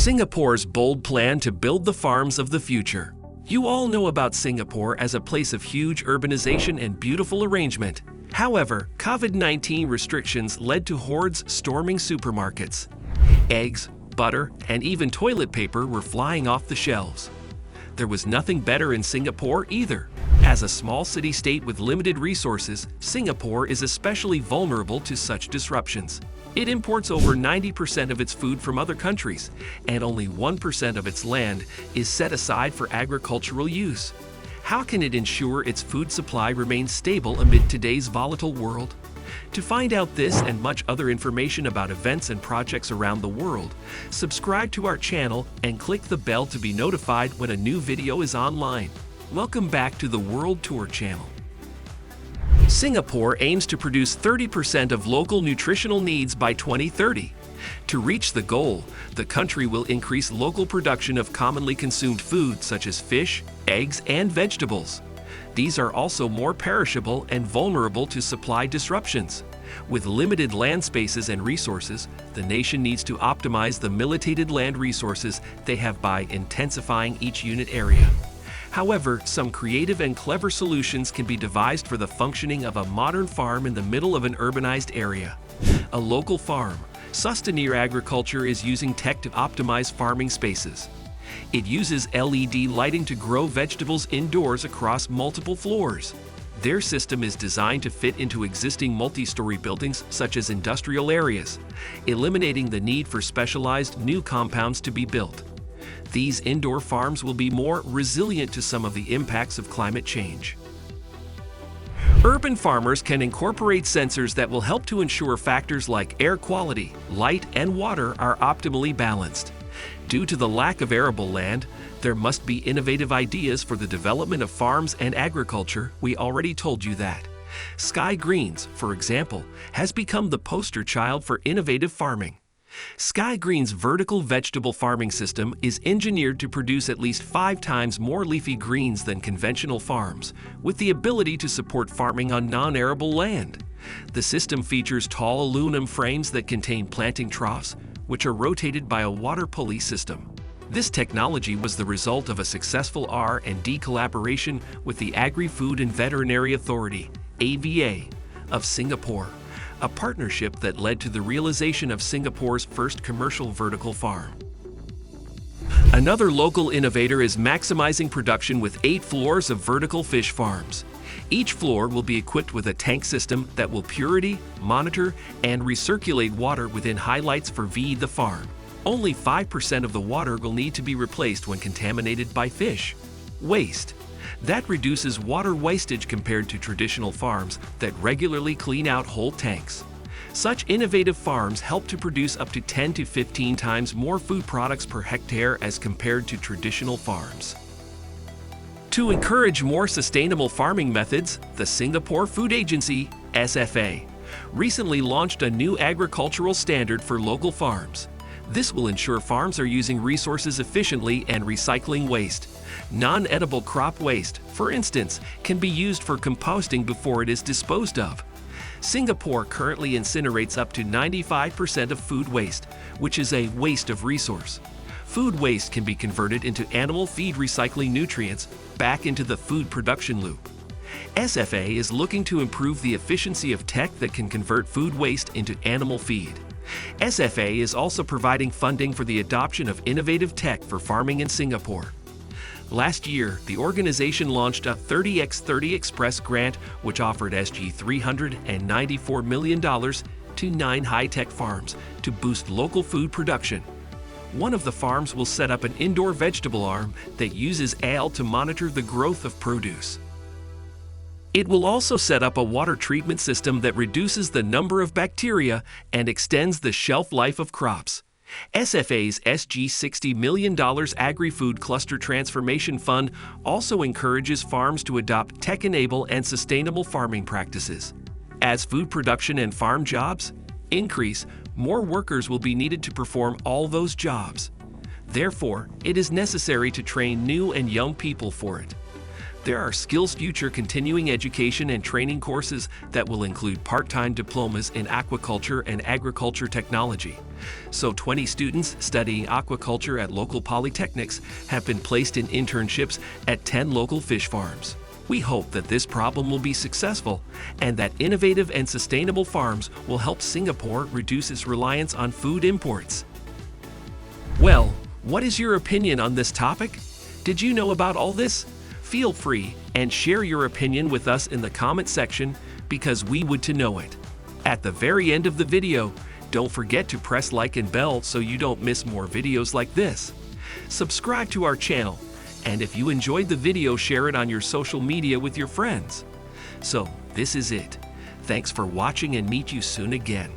Singapore's bold plan to build the farms of the future. You all know about Singapore as a place of huge urbanization and beautiful arrangement. However, COVID-19 restrictions led to hordes storming supermarkets. Eggs, butter, and even toilet paper were flying off the shelves. There was nothing better in Singapore either. As a small city-state with limited resources, Singapore is especially vulnerable to such disruptions. It imports over 90% of its food from other countries, and only 1% of its land is set aside for agricultural use. How can it ensure its food supply remains stable amid today's volatile world? To find out this and much other information about events and projects around the world, subscribe to our channel and click the bell to be notified when a new video is online. Welcome back to the World Tour channel. Singapore aims to produce 30% of local nutritional needs by 2030. To reach the goal, the country will increase local production of commonly consumed foods such as fish, eggs, and vegetables. These are also more perishable and vulnerable to supply disruptions. With limited land spaces and resources, the nation needs to optimize the limited land resources they have by intensifying each unit area. However, some creative and clever solutions can be devised for the functioning of a modern farm in the middle of an urbanized area. A local farm, Sustainable Agriculture, is using tech to optimize farming spaces. It uses LED lighting to grow vegetables indoors across multiple floors. Their system is designed to fit into existing multi-story buildings such as industrial areas, eliminating the need for specialized new compounds to be built. These indoor farms will be more resilient to some of the impacts of climate change. Urban farmers can incorporate sensors that will help to ensure factors like air quality, light, and water are optimally balanced. Due to the lack of arable land, there must be innovative ideas for the development of farms and agriculture. We already told you that. Sky Greens, for example, has become the poster child for innovative farming. Sky Green's vertical vegetable farming system is engineered to produce at least 5 times more leafy greens than conventional farms, with the ability to support farming on non-arable land. The system features tall aluminum frames that contain planting troughs, which are rotated by a water pulley system. This technology was the result of a successful R&D collaboration with the Agri-Food and Veterinary Authority, AVA, of Singapore, a partnership that led to the realization of Singapore's first commercial vertical farm. Another local innovator is maximizing production with 8 floors of vertical fish farms. Each floor will be equipped with a tank system that will purity, monitor, and recirculate water within highlights for the farm. Only 5% of the water will need to be replaced when contaminated by fish waste. That reduces water wastage compared to traditional farms that regularly clean out whole tanks. Such innovative farms help to produce up to 10 to 15 times more food products per hectare as compared to traditional farms. To encourage more sustainable farming methods, the Singapore Food Agency, SFA, recently launched a new agricultural standard for local farms. This will ensure farms are using resources efficiently and recycling waste. Non-edible crop waste, for instance, can be used for composting before it is disposed of. Singapore currently incinerates up to 95% of food waste, which is a waste of resource. Food waste can be converted into animal feed, recycling nutrients back into the food production loop. SFA is looking to improve the efficiency of tech that can convert food waste into animal feed. SFA is also providing funding for the adoption of innovative tech for farming in Singapore. Last year, the organization launched a 30x30 Express grant, which offered SG $394 million to 9 high-tech farms to boost local food production. One of the farms will set up an indoor vegetable arm that uses AI to monitor the growth of produce. It will also set up a water treatment system that reduces the number of bacteria and extends the shelf life of crops. SFA's SG $60 million Agri-Food Cluster Transformation Fund also encourages farms to adopt tech-enabled and sustainable farming practices. As food production and farm jobs increase, more workers will be needed to perform all those jobs. Therefore, it is necessary to train new and young people for it. There are SkillsFuture continuing education and training courses that will include part-time diplomas in aquaculture and agriculture technology. So 20 students studying aquaculture at local polytechnics have been placed in internships at 10 local fish farms. We hope that this problem will be successful and that innovative and sustainable farms will help Singapore reduce its reliance on food imports. Well, what is your opinion on this topic? Did you know about all this? Feel free and share your opinion with us in the comment section because we would to know it. At the very end of the video, don't forget to press like and bell so you don't miss more videos like this. Subscribe to our channel, and if you enjoyed the video, share it on your social media with your friends. So, this is it. Thanks for watching and meet you soon again.